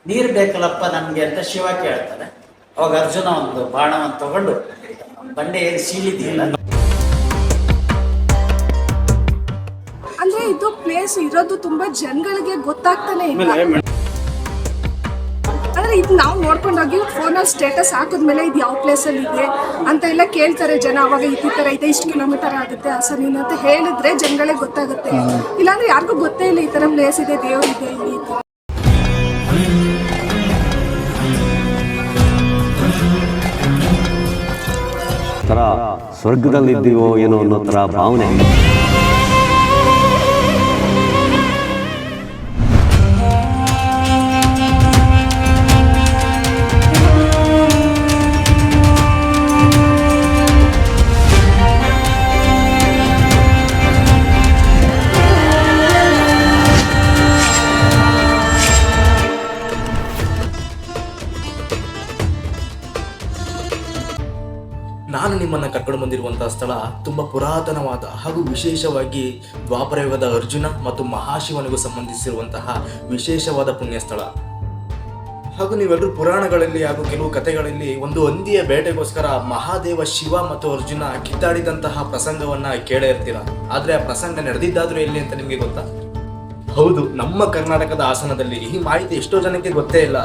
ನೀರು ಬೇಕಲ್ಲಪ್ಪ ನಮಗೆ ಅಂತ ಶಿವ ಕೇಳ್ತಾರೆ. ಅವಾಗ ಅರ್ಜುನ ಒಂದು ಬಾಣವನ್ನು ತಗೊಂಡು ಬಂಡೆ ಏನು ಸೀಳಿದೆಯಲ್ಲ, ಅಂದ್ರೆ ಇದು ಪ್ಲೇಸ್ ಇರೋದು ತುಂಬಾ ಜನಗಳಿಗೆ ಗೊತ್ತಾಗ್ತಾನೆ ಇಲ್ಲ. ಅಂದ್ರೆ ಇದು ನಾವು ನೋಡ್ಕೊಂಡೋಗಿ ಫೋನಲ್ಲಿ ಸ್ಟೇಟಸ್ ಹಾಕಿದ್ಮೇಲೆ ಇದು ಯಾವ ಪ್ಲೇಸಲ್ಲಿ ಇದೆ ಅಂತ ಎಲ್ಲ ಕೇಳ್ತಾರೆ ಜನ. ಅವಾಗ ಈ ಥರ ಇದೆ, ಇಷ್ಟು ಕಿಲೋಮೀಟರ್ ಆಗುತ್ತೆ ಹಾಸನಿಂದ ಅಂತ ಹೇಳಿದ್ರೆ ಜನಗಳಿಗೆ ಗೊತ್ತಾಗುತ್ತೆ. ಇಲ್ಲಾಂದ್ರೆ ಯಾರಿಗೂ ಗೊತ್ತೇ ಇಲ್ಲ ಈ ಥರ ಪ್ಲೇಸ್ ಇದೆ, ದೇವ್ರು ಇದೆ ಇಲ್ಲಿ. ಥರ ಸ್ವರ್ಗದಲ್ಲಿದ್ದೀವೋ ಏನೋ ಅನ್ನೋ ಥರ ಭಾವನೆ. ನಾನು ನಿಮ್ಮನ್ನು ಕರ್ಕೊಂಡು ಬಂದಿರುವಂತಹ ಸ್ಥಳ ತುಂಬ ಪುರಾತನವಾದ ಹಾಗೂ ವಿಶೇಷವಾಗಿ ದ್ವಾಪರಯುಗದ ಅರ್ಜುನ ಮತ್ತು ಮಹಾಶಿವನಿಗೂ ಸಂಬಂಧಿಸಿರುವಂತಹ ವಿಶೇಷವಾದ ಪುಣ್ಯ ಸ್ಥಳ. ಹಾಗೂ ನೀವೆಲ್ಲರೂ ಪುರಾಣಗಳಲ್ಲಿ ಹಾಗೂ ಕೆಲವು ಕಥೆಗಳಲ್ಲಿ ಒಂದು ಹಂದಿಯ ಬೇಟೆಗೋಸ್ಕರ ಮಹಾದೇವ ಶಿವ ಮತ್ತು ಅರ್ಜುನ ಕಿತ್ತಾಡಿದಂತಹ ಪ್ರಸಂಗವನ್ನ ಕೇಳೇ ಇರ್ತೀರ. ಆದರೆ ಆ ಪ್ರಸಂಗ ನಡೆದಿದ್ದಾದ್ರೂ ಎಲ್ಲಿ ಅಂತ ನಿಮಗೆ ಗೊತ್ತಾ? ಹೌದು, ನಮ್ಮ ಕರ್ನಾಟಕದ ಹಾಸನದಲ್ಲಿ. ಈ ಮಾಹಿತಿ ಎಷ್ಟೋ ಜನಕ್ಕೆ ಗೊತ್ತೇ ಇಲ್ಲ.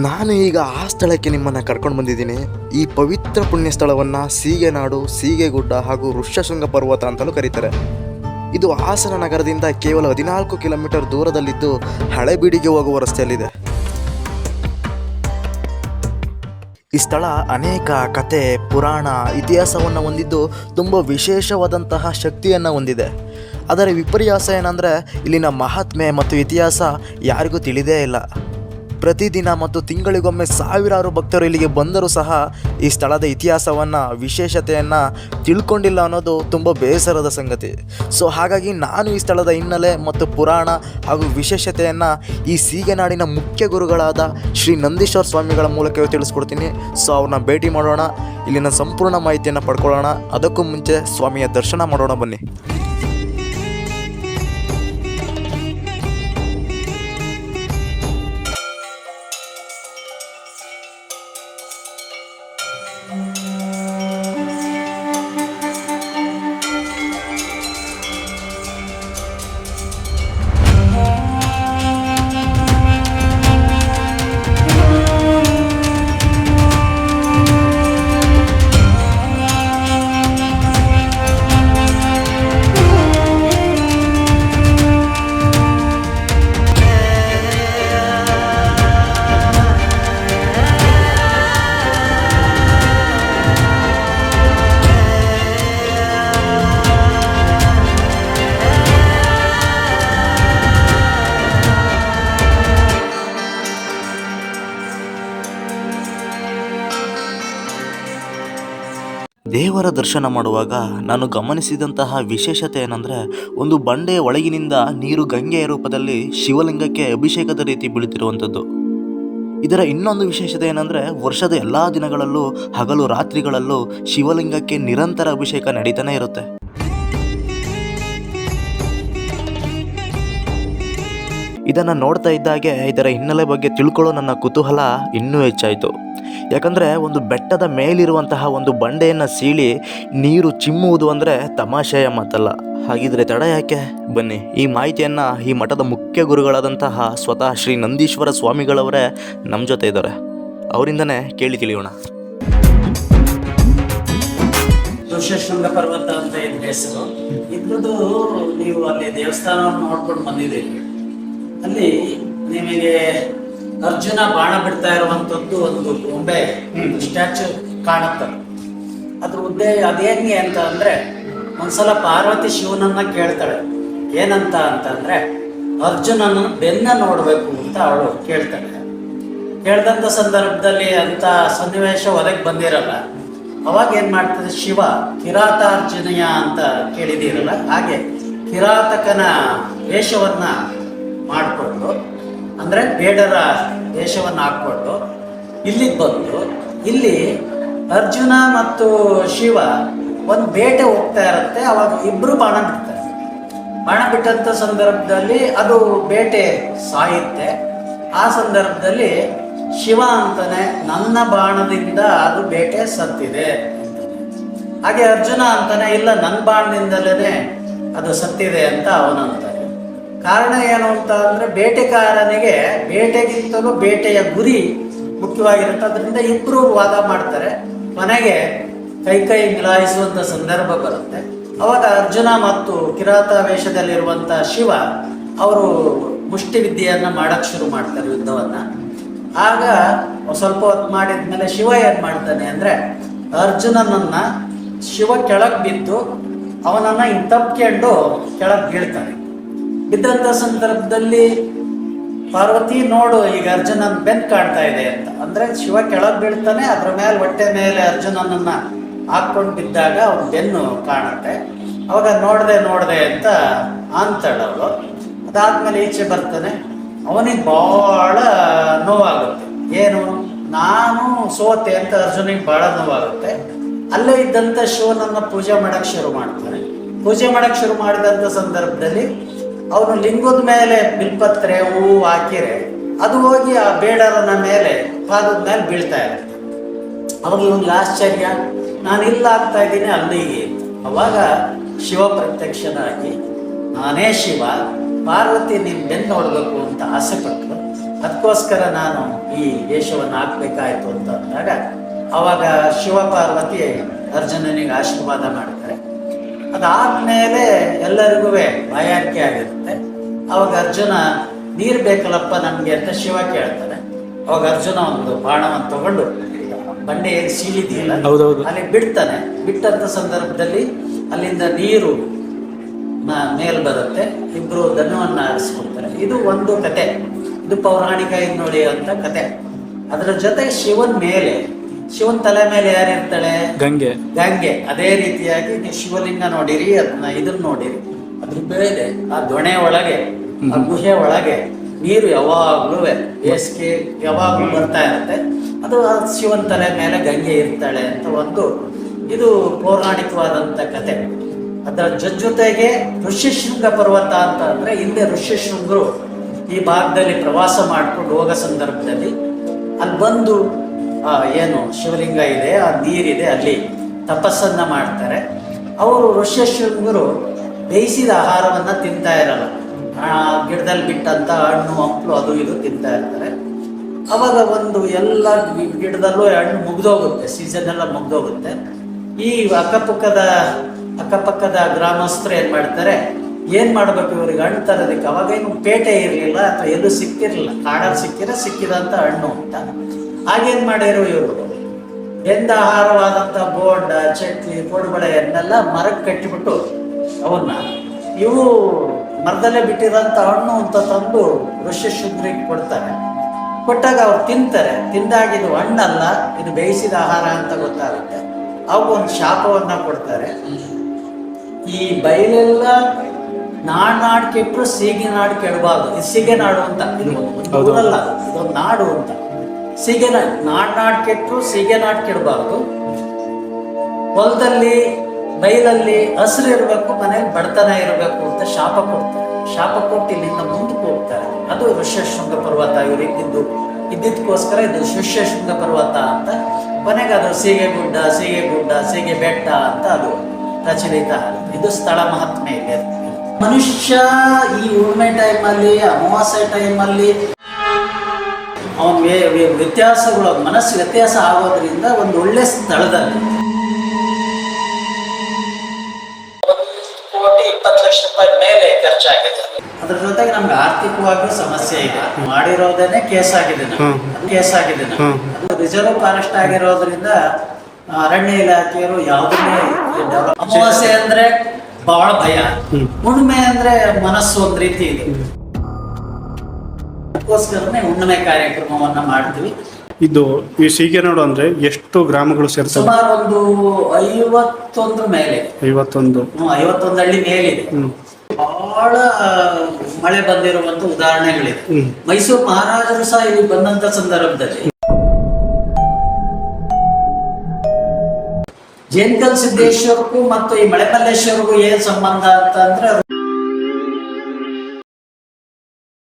ನಾನು ಈಗ ಆ ಸ್ಥಳಕ್ಕೆ ನಿಮ್ಮನ್ನು ಕರ್ಕೊಂಡು ಬಂದಿದ್ದೀನಿ. ಈ ಪವಿತ್ರ ಪುಣ್ಯ ಸ್ಥಳವನ್ನು ಸೀಗೆನಾಡು, ಸೀಗೆಗುಡ್ಡ ಹಾಗೂ ಋಷ್ಯಶೃಂಗ ಪರ್ವತ ಅಂತಲೂ ಕರೀತಾರೆ. ಇದು ಹಾಸನ ನಗರದಿಂದ ಕೇವಲ 14 ಕಿಲೋಮೀಟರ್ ದೂರದಲ್ಲಿದ್ದು ಹಳೆಬೀಡಿಗೆ ಹೋಗುವ ರಸ್ತೆಯಲ್ಲಿದೆ. ಈ ಸ್ಥಳ ಅನೇಕ ಕತೆ, ಪುರಾಣ, ಇತಿಹಾಸವನ್ನು ಹೊಂದಿದ್ದು ತುಂಬ ವಿಶೇಷವಾದಂತಹ ಶಕ್ತಿಯನ್ನು ಹೊಂದಿದೆ. ಅದರ ವಿಪರ್ಯಾಸ ಏನಂದರೆ ಇಲ್ಲಿನ ಮಹಾತ್ಮೆ ಮತ್ತು ಇತಿಹಾಸ ಯಾರಿಗೂ ತಿಳಿದೇ ಇಲ್ಲ. ಪ್ರತಿದಿನ ಮತ್ತು ತಿಂಗಳಿಗೊಮ್ಮೆ ಸಾವಿರಾರು ಭಕ್ತರು ಇಲ್ಲಿಗೆ ಬಂದರೂ ಸಹ ಈ ಸ್ಥಳದ ಇತಿಹಾಸವನ್ನು, ವಿಶೇಷತೆಯನ್ನು ತಿಳ್ಕೊಂಡಿಲ್ಲ ಅನ್ನೋದು ತುಂಬ ಬೇಸರದ ಸಂಗತಿ. ಸೊ ಹಾಗಾಗಿ ನಾನು ಈ ಸ್ಥಳದ ಹಿನ್ನೆಲೆ ಮತ್ತು ಪುರಾಣ ಹಾಗೂ ವಿಶೇಷತೆಯನ್ನು ಈ ಸೀಗೆನಾಡಿನ ಮುಖ್ಯ ಗುರುಗಳಾದ ಶ್ರೀ ನಂದೀಶ್ವರ ಸ್ವಾಮಿಗಳ ಮೂಲಕವೇ ತಿಳಿಸ್ಕೊಡ್ತೀನಿ. ಸೊ ಅವ್ರನ್ನ ಭೇಟಿ ಮಾಡೋಣ, ಇಲ್ಲಿನ ಸಂಪೂರ್ಣ ಮಾಹಿತಿಯನ್ನು ಪಡ್ಕೊಳ್ಳೋಣ. ಅದಕ್ಕೂ ಮುಂಚೆ ಸ್ವಾಮಿಯ ದರ್ಶನ ಮಾಡೋಣ ಬನ್ನಿ. ದೇವರ ದರ್ಶನ ಮಾಡುವಾಗ ನಾನು ಗಮನಿಸಿದಂತಹ ವಿಶೇಷತೆ ಏನಂದರೆ, ಒಂದು ಬಂಡೆಯ ಒಳಗಿನಿಂದ ನೀರು ಗಂಗೆಯ ರೂಪದಲ್ಲಿ ಶಿವಲಿಂಗಕ್ಕೆ ಅಭಿಷೇಕದ ರೀತಿ ಬೀಳುತ್ತಿರುವಂಥದ್ದು. ಇದರ ಇನ್ನೊಂದು ವಿಶೇಷತೆ ಏನಂದರೆ, ವರ್ಷದ ಎಲ್ಲ ದಿನಗಳಲ್ಲೂ ಹಗಲು ರಾತ್ರಿಗಳಲ್ಲೂ ಶಿವಲಿಂಗಕ್ಕೆ ನಿರಂತರ ಅಭಿಷೇಕ ನಡೀತಾನೆ ಇರುತ್ತೆ. ಇದನ್ನು ನೋಡ್ತಾ ಇದ್ದಾಗೆ ಇದರ ಹಿನ್ನೆಲೆ ಬಗ್ಗೆ ತಿಳ್ಕೊಳ್ಳೋ ನನ್ನ ಕುತೂಹಲ ಇನ್ನೂ ಹೆಚ್ಚಾಯಿತು. ಯಾಕಂದರೆ ಒಂದು ಬೆಟ್ಟದ ಮೇಲಿರುವಂತಹ ಒಂದು ಬಂಡೆಯನ್ನು ಸೀಳಿ ನೀರು ಚಿಮ್ಮುವುದು ಅಂದರೆ ತಮಾಷೆಯ ಮಾತಲ್ಲ. ಹಾಗಿದ್ರೆ ತಡ ಯಾಕೆ, ಬನ್ನಿ ಈ ಮಾಹಿತಿಯನ್ನು ಈ ಮಠದ ಮುಖ್ಯ ಗುರುಗಳಾದಂತಹ ಸ್ವತಃ ಶ್ರೀ ನಂದೀಶ್ವರ ಸ್ವಾಮಿಗಳವರೇ ನಮ್ಮ ಜೊತೆ ಇದ್ದಾರೆ. ಅವರಿಂದನೇ ಕೇಳಿ ತಿಳಿಯೋಣ. ಋಷ್ಯಶೃಂಗ ಪರ್ವತ ಅಂತ ಇದ್ರ ಹೆಸರು. ಇದ್ರದ್ದು ನೀವು ಅಲ್ಲಿ ದೇವಸ್ಥಾನವನ್ನು ನೋಡ್ಕೊಂಡು ಬಂದಿದ್ದೀರಿ. ಅಲ್ಲಿ ನಿಮಗೆ ಅರ್ಜುನ ಬಾಣ ಬಿಡ್ತಾ ಇರುವಂತದ್ದು ಒಂದು ಗೊಂಬೆ ಸ್ಟ್ಯಾಚು ಕಾಣುತ್ತೆ. ಅದ್ರ ಉದ್ದೇಶ ಅದೇಂಗೆ ಅಂತ ಅಂದ್ರೆ, ಒಂದ್ಸಲ ಪಾರ್ವತಿ ಶಿವನನ್ನ ಕೇಳ್ತಾಳೆ. ಏನಂತ ಅಂತಂದ್ರೆ, ಅರ್ಜುನನ ಬೆನ್ನ ನೋಡ್ಬೇಕು ಅಂತ ಅವಳು ಕೇಳ್ತಾಳೆ. ಕೇಳ್ದಂತ ಸಂದರ್ಭದಲ್ಲಿ ಅಂತ ಸನ್ನಿವೇಶ ಒದಗಿ ಬಂದಿರಲ್ಲ. ಅವಾಗ ಏನ್ ಮಾಡ್ತದೆ, ಶಿವ ಕಿರಾತಾರ್ಜುನಯ ಅಂತ ಕೇಳಿದಿರಲ್ಲ, ಹಾಗೆ ಕಿರಾತಕನ ವೇಷವನ್ನ ಮಾಡಿಕೊಂಡು, ಅಂದರೆ ಬೇಡರ ವೇಷವನ್ನು ಹಾಕ್ಕೊಂಡು ಇಲ್ಲಿಗೆ ಬಂದು, ಇಲ್ಲಿ ಅರ್ಜುನ ಮತ್ತು ಶಿವ ಒಂದು ಬೇಟೆ ಹೋಗ್ತಾ ಇರುತ್ತೆ. ಅವಾಗ ಇಬ್ಬರು ಬಾಣ ಬಿಡ್ತಾರೆ. ಬಾಣ ಬಿಟ್ಟಂಥ ಸಂದರ್ಭದಲ್ಲಿ ಅದು ಬೇಟೆ ಸಾಯುತ್ತೆ. ಆ ಸಂದರ್ಭದಲ್ಲಿ ಶಿವ ಅಂತಾನೆ ನನ್ನ ಬಾಣದಿಂದ ಅದು ಬೇಟೆ ಸತ್ತಿದೆ. ಹಾಗೆ ಅರ್ಜುನ ಅಂತಾನೆ ಇಲ್ಲ ನನ್ನ ಬಾಣದಿಂದಲೇ ಅದು ಸತ್ತಿದೆ ಅಂತ ಅವನಂತಾನೆ. ಕಾರಣ ಏನು ಅಂತ ಅಂದ್ರೆ ಬೇಟೆಗಾರನಿಗೆ ಬೇಟೆಗಿಂತಲೂ ಬೇಟೆಯ ಗುರಿ ಮುಖ್ಯವಾಗಿರುತ್ತೆ. ಅದರಿಂದ ಇಬ್ರು ವಾದ ಮಾಡ್ತಾರೆ. ಕೊನೆಗೆ ಕೈ ಮಿಲಾಯಿಸುವಂತ ಸಂದರ್ಭ ಬರುತ್ತೆ. ಅವಾಗ ಅರ್ಜುನ ಮತ್ತು ಕಿರಾತ ವೇಷದಲ್ಲಿರುವಂತ ಶಿವ ಅವರು ಮುಷ್ಟಿ ವಿದ್ಯೆಯನ್ನ ಮಾಡಕ್ ಶುರು ಮಾಡ್ತಾರೆ, ಯುದ್ಧವನ್ನ. ಆಗ ಸ್ವಲ್ಪ ಹೊತ್ತು ಮಾಡಿದ್ಮೇಲೆ ಶಿವ ಏನ್ ಮಾಡ್ತಾನೆ ಅಂದ್ರೆ ಅರ್ಜುನನನ್ನ ಶಿವ ಕೆಳಗ್ ಬಿದ್ದು ಅವನನ್ನ ತಪ್ಕೊಂಡು ಕೆಳಗ್ ಬೀಳ್ತಾನೆ. ಬಿದ್ದಂತ ಸಂದರ್ಭದಲ್ಲಿ ಪಾರ್ವತಿ ನೋಡು ಈಗ ಅರ್ಜುನನ್ ಬೆನ್ ಕಾಣ್ತಾ ಇದೆ ಅಂತ. ಅಂದ್ರೆ ಶಿವ ಕೆಳಗ್ ಬೀಳ್ತಾನೆ, ಅದ್ರ ಮೇಲೆ ಹೊಟ್ಟೆ ಮೇಲೆ ಅರ್ಜುನನನ್ನ ಹಾಕೊಂಡು ಬಿದ್ದಾಗ ಅವನ ಬೆನ್ನು ಕಾಣುತ್ತೆ. ಅವಾಗ ನೋಡ್ದೆ ಅಂತ ಅಂತಾಳೆ ಅವಳು. ಅದಾದ್ಮೇಲೆ ಈಚೆ ಬರ್ತಾನೆ. ಅವನಿಗೆ ಬಹಳ ನೋವಾಗುತ್ತೆ. ಏನು, ನಾನು ಸೋತೆ ಅಂತ ಅರ್ಜುನಿಗೆ ಬಹಳ ನೋವಾಗುತ್ತೆ. ಅಲ್ಲೇ ಇದ್ದಂತ ಶಿವನನ್ನ ಪೂಜೆ ಮಾಡಕ್ ಶುರು ಮಾಡ್ತಾನೆ. ಪೂಜೆ ಮಾಡಕ್ ಶುರು ಮಾಡಿದಂತ ಸಂದರ್ಭದಲ್ಲಿ ಅವನು ಲಿಂಗದ ಮೇಲೆ ಬಿಲ್ಪತ್ರೆ ಹೂವು ಹಾಕಿರೆ ಅದು ಹೋಗಿ ಆ ಬೇಡರನ ಮೇಲೆ ಪಾದದ ಮೇಲೆ ಬೀಳ್ತಾ ಇರುತ್ತೆ. ಅವಾಗ ಇವನಿಗೆ ಆಶ್ಚರ್ಯ, ನಾನು ಇಲ್ಲ ಆಗ್ತಾ ಇದ್ದೀನಿ ಅಲ್ಲಿಗೆ. ಅವಾಗ ಶಿವ ಪ್ರತ್ಯಕ್ಷನಾಗಿ ನಾನೇ ಶಿವ, ಪಾರ್ವತಿ ನೀನು ಬೆನ್ನು ನೋಡಬೇಕು ಅಂತ ಆಸೆ ಪಟ್ಟರು, ಅದಕ್ಕೋಸ್ಕರ ನಾನು ಈ ವೇಷವನ್ನು ಹಾಕ್ಬೇಕಾಯ್ತು ಅಂತ ಅಂದಾಗ ಅವಾಗ ಶಿವ ಪಾರ್ವತಿ ಅರ್ಜುನನಿಗೆ ಆಶೀರ್ವಾದ ಮಾಡ್ತಾರೆ. ಅದಾದ್ಮೇಲೆ ಎಲ್ಲರಿಗೂ ಬಾಯಾರಿಕೆ ಆಗಿರುತ್ತೆ. ಅವಾಗ ಅರ್ಜುನ ನೀರು ಬೇಕಲ್ಲಪ್ಪ ನಮ್ಗೆ ಅಂತ ಶಿವ ಕೇಳ್ತಾನೆ. ಅವಾಗ ಅರ್ಜುನ ಒಂದು ಬಾಣವನ್ನು ತಗೊಂಡು ಬಂಡೆ ಏನು ಸೀಳಿದೆಯಲ್ಲ ಅಲ್ಲಿ ಬಿಡ್ತಾನೆ. ಬಿಟ್ಟಂತ ಸಂದರ್ಭದಲ್ಲಿ ಅಲ್ಲಿಂದ ನೀರು ಮೇಲ್ ಬರುತ್ತೆ. ಇಬ್ರು ಧನುವನ್ನ ಆರಿಸ್ಕೊಳ್ತಾರೆ. ಇದು ಒಂದು ಕತೆ, ಇದು ಪೌರಾಣಿಕ ನೋಡಿ ಅಂತ ಕತೆ. ಅದರ ಜೊತೆ ಶಿವನ್ ತಲೆ ಮೇಲೆ ಯಾರಿರ್ತಾಳೆ? ಗಂಗೆ. ಅದೇ ರೀತಿಯಾಗಿ ನೀವು ಶಿವಲಿಂಗ ನೋಡಿರಿ, ಅದನ್ನ ಇದನ್ನ ನೋಡಿರಿ, ಅದ್ರ ಮೇಲೆ ಆ ದೊಣೆ ಒಳಗೆ, ಆ ಗುಹೆ ಒಳಗೆ ನೀರು ಯಾವಾಗ್ಲೂ ಬೇಸಿಗೆ ಯಾವಾಗ್ಲೂ ಬರ್ತಾ ಇರುತ್ತೆ. ಅದು ಶಿವನ್ ತಲೆ ಮೇಲೆ ಗಂಗೆ ಇರ್ತಾಳೆ ಅಂತ ಒಂದು ಇದು ಪೌರಾಣಿಕವಾದಂತ ಕತೆ. ಅದರ ಜೊತೆಗೆ ಋಷ್ಯಶೃಂಗ ಪರ್ವತ ಅಂತ ಅಂದ್ರೆ ಹಿಂದೆ ಋಷ್ಯಶೃಂಗರು ಈ ಭಾಗದಲ್ಲಿ ಪ್ರವಾಸ ಮಾಡ್ಕೊಂಡು ಹೋಗೋ ಸಂದರ್ಭದಲ್ಲಿ ಅಲ್ಲಿ ಬಂದು ಏನು ಶಿವಲಿಂಗ ಇದೆ, ಆ ನೀರಿದೆ, ಅಲ್ಲಿ ತಪಸ್ಸನ್ನ ಮಾಡ್ತಾರೆ. ಅವರು ಋಷ್ಯಶೃಂಗರು ಬೇಯಿಸಿದ ಆಹಾರವನ್ನ ತಿಂತಾ ಇರಲ್ಲ, ಗಿಡದಲ್ಲಿ ಬಿಟ್ಟಂತ ಹಣ್ಣು ಹಂಪಲು ಅದು ಇದು ತಿಂತಾ ಇರ್ತಾರೆ. ಅವಾಗ ಒಂದು ಎಲ್ಲ ಗಿಡದಲ್ಲೂ ಹಣ್ಣು ಮುಗ್ದೋಗುತ್ತೆ, ಸೀಸನ್ ಎಲ್ಲ ಮುಗ್ದೋಗುತ್ತೆ. ಈ ಅಕ್ಕಪಕ್ಕದ ಗ್ರಾಮಸ್ಥರು ಏನ್ ಮಾಡ್ತಾರೆ, ಏನ್ ಮಾಡ್ಬೇಕು ಇವ್ರಿಗೆ ಹಣ್ಣು ತರೋದಕ್ಕೆ. ಅವಾಗೇನು ಪೇಟೆ ಇರಲಿಲ್ಲ ಅಥವಾ ಎಲ್ಲೂ ಸಿಕ್ಕಿರಲಿಲ್ಲ, ಕಾಡಲ್ಲಿ ಸಿಕ್ಕಿದಂತ ಹಣ್ಣು ಅಂತ. ಹಾಗೇನ್ ಮಾಡಿರೋ ಇವರು ಬೆಂದ ಆಹಾರವಾದಂತ ಬೋಂಡ, ಚಟ್ಲಿ, ಕೋಡುಬಳೆಯನ್ನೆಲ್ಲ ಮರಕ್ಕೆ ಕಟ್ಟಿಬಿಟ್ಟು ಅವನ್ನ ಇವು ಮರದಲ್ಲೇ ಬಿಟ್ಟಿರೋಂಥ ಹಣ್ಣು ಅಂತ ತಂದು ಋಷ್ಯಶೃಂಗರಿಗೆ ಕೊಡ್ತಾರೆ. ಕೊಟ್ಟಾಗ ಅವ್ರು ತಿಂತಾರೆ. ತಿಂದಾಗ ಇದು ಹಣ್ಣಲ್ಲ, ಇದು ಬೇಯಿಸಿದ ಆಹಾರ ಅಂತ ಗೊತ್ತಾಗುತ್ತೆ. ಅವು ಒಂದು ಶಾಪವನ್ನ ಕೊಡ್ತಾರೆ. ಈ ಬಯಲೆಲ್ಲ ನಾಡು ಕೆಟ್ಟರು ಸೀಗೆ ನಾಡು ಕೆಡಬಾರ್ದು. ಇದು ಸೀಗೆ ನಾಡು ಅಂತ, ಇದು ಊರಲ್ಲ, ಇದೊಂದು ನಾಡು ಅಂತ. ಸೀಗೆ ನಾಡು ಕೆಟ್ಟರು ಸೀಗೆ ನಾಡು ಕೆಡಬಾರ್ದು. ಹೊಲದಲ್ಲಿ ಬೈಲಲ್ಲಿ ಹಸಿರು ಇರಬೇಕು, ಮನೇಲಿ ಬಡತನ ಇರಬೇಕು ಅಂತ ಶಾಪ ಕೊಡ್ತಾರೆ. ಶಾಪ ಕೊಟ್ಟು ಇಲ್ಲಿಂದ ಮುಂದಕ್ಕೆ ಹೋಗ್ತಾರೆ. ಅದು ಋಷ್ಯಶೃಂಗ ಪರ್ವತ. ಇವರು ಇದ್ದಿದ್ದಕ್ಕೋಸ್ಕರ ಇದು ಋಷ್ಯಶೃಂಗ ಪರ್ವತ ಅಂತ. ಕೊನೆಗೆ ಅದು ಸೀಗೆ ಬೆಟ್ಟ ಅಂತ ಅದು ಪ್ರಚಲಿತ ಆಗುತ್ತೆ. ಇದು ಸ್ಥಳ ಮಹಾತ್ಮೆ ಇದೆ. ಮನುಷ್ಯ ಈ ಹುಣ್ಣಿಮೆ ಟೈಮಲ್ಲಿ, ಅಮಾವಾಸ್ಯೆ ಟೈಮಲ್ಲಿ ಅವನ ವ್ಯತ್ಯಾಸಗಳು, ಮನಸ್ಸು ವ್ಯತ್ಯಾಸ ಆಗೋದ್ರಿಂದ ಒಂದು ಒಳ್ಳೆ ಸ್ಥಳದಲ್ಲಿ 1,20 ಲಕ್ಷ ರೂಪಾಯಿ ಮೇಲೆ ಖರ್ಚಾಗಿದೆ. ಅದ್ರ ಜೊತೆಗೆ ನಮ್ಗೆ ಆರ್ಥಿಕವಾಗಿಯೂ ಸಮಸ್ಯೆ ಇದೆ. ಮಾಡಿರೋದೇನೆ ಕೇಸ್ ಆಗಿದೆ. ಅದು ರಿಸರ್ವ್ ಫಾರೆಸ್ಟ್ ಆಗಿರೋದ್ರಿಂದ ಅರಣ್ಯ ಇಲಾಖೆಯವರು ಯಾವುದನ್ನೇ ಅಮಾವಾಸ್ಯೆ ಅಂದ್ರೆ ಬಹಳ ಭಯ, ಹುಣ್ಣಿಮೆ ಅಂದ್ರೆ ಮನಸ್ಸು ಒಂದ್ ರೀತಿ ಇದೆ. ಅದಕ್ಕೋಸ್ಕರನೇ ಹುಣ್ಣಿಮೆ ಕಾರ್ಯಕ್ರಮವನ್ನ ಮಾಡ್ತೀವಿ. ಇದು ಈ ಸೀಗೆನಾಡು ಅಂದ್ರೆ ಎಷ್ಟು ಗ್ರಾಮಗಳು ಸೇರ್ತವೆ? ಸುಮಾರು ಒಂದು 51 ಮೇಲೆ 51 ಹಳ್ಳಿ ಮೇಲಿದೆ. ಬಹಳ ಮಳೆ ಬಂದಿರುವಂತ ಉದಾಹರಣೆಗಳಿದೆ. ಮೈಸೂರು ಮಹಾರಾಜರು ಸಹ ಇಲ್ಲಿ ಬಂದಂತ ಸಂದರ್ಭದಲ್ಲಿ ಜೇನ್ಕಲ್ ಸಿದ್ದೇಶ್ವರಕ್ಕೂ ಮತ್ತು ಈ ಮಳೆಮಲ್ಲೇಶ್ವರಗೂ ಏನ್ ಸಂಬಂಧ ಅಂತ ಅಂದ್ರೆ